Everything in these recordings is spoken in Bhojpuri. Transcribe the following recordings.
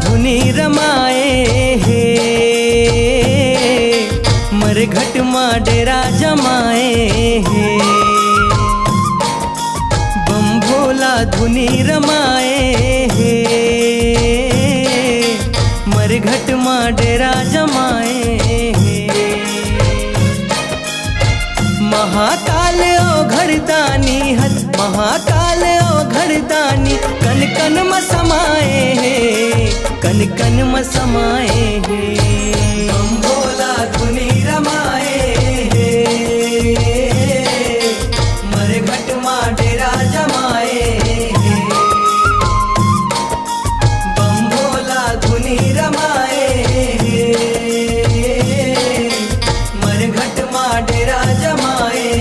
धुनी रमाए हे मरघट माँ डेरा जमाए हे बम भोला धुनी रमाए हे मरघट माँ डेरा जमाए हे महाकाल ओ घरदानी हथ महाकाल ओ घरदानी कन कन म समाए हे कन कन म समाए हे बम भोला धुनी रमाए हे मरघट माँ डेरा जमाए हे बम भोला धुनी रमाए हे मरघट माँ डेरा जमाए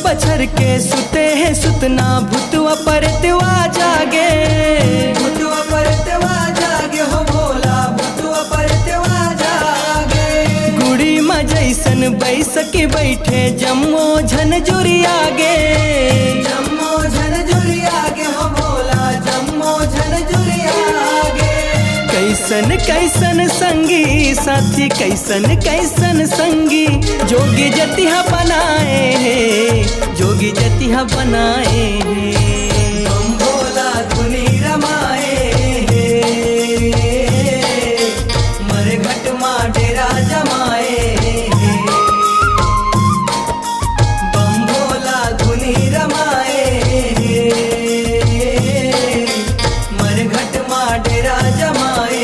बछर के सुते हैं सुतना भूतवा परतवा जागे भूतवा परतवा जागे हो भोला भूतवा परतवा जागे गुड़ी में जैसन बैस के बैठे जम्मो झनझुरी आगे जम्मो झनझुरी आगे हो भोला जम्मो झनझुरी आगे कैसन कैसन संगी साथी कैसन कैसन संगी जोगी जतिहा बनाए हे जोगी जतिहा बनाए हे बम भोला धुनी रमाए हे मरघट माँ डेरा जमाए हे बम भोला धुनी रमाए हे मरघट माँ डेरा जमाए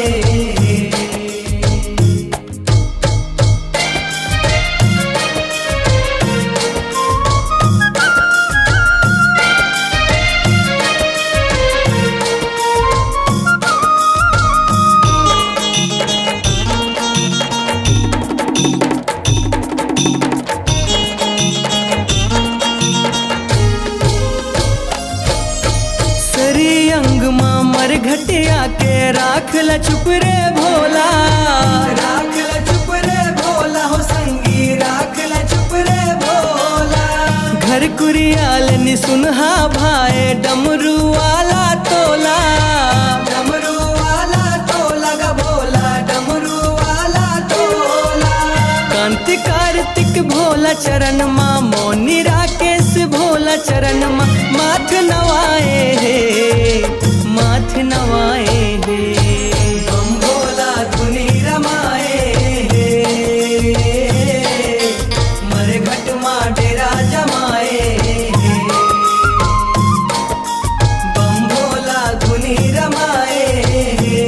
घटिया के राख ल चुप रे भोला राख ल चुप रे भोला हो संगी राख ल चुप रे भोला घर कुरियाल नि सुनहा भाई डमरू वाला तोला डमरू वाला तोला गा भोला डमरू वाला तोला कांति कार्तिक भोला चरण माँ मोनी राकेश भोला चरण माँ माथ नवाए हे माथ नवाए हे बम भोला धुनी रमाए हे मरघट माँ डेरा जमाए हे बम भोला धुनी रमाए हे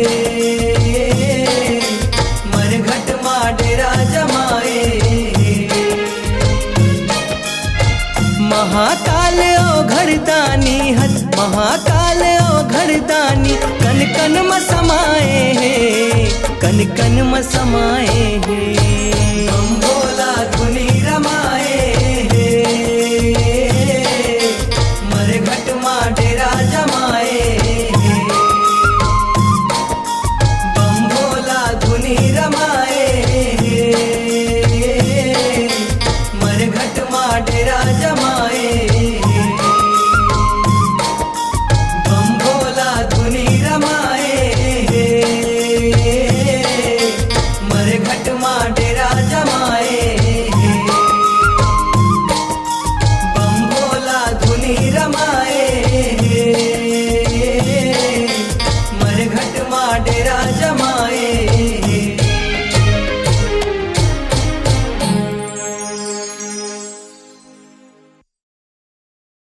मरघट माँ डेरा जमाए महाकाल ओ घरदानी हथ महाकाल ओ घरदानी कन कन म समाए हे कन कन म समाए हे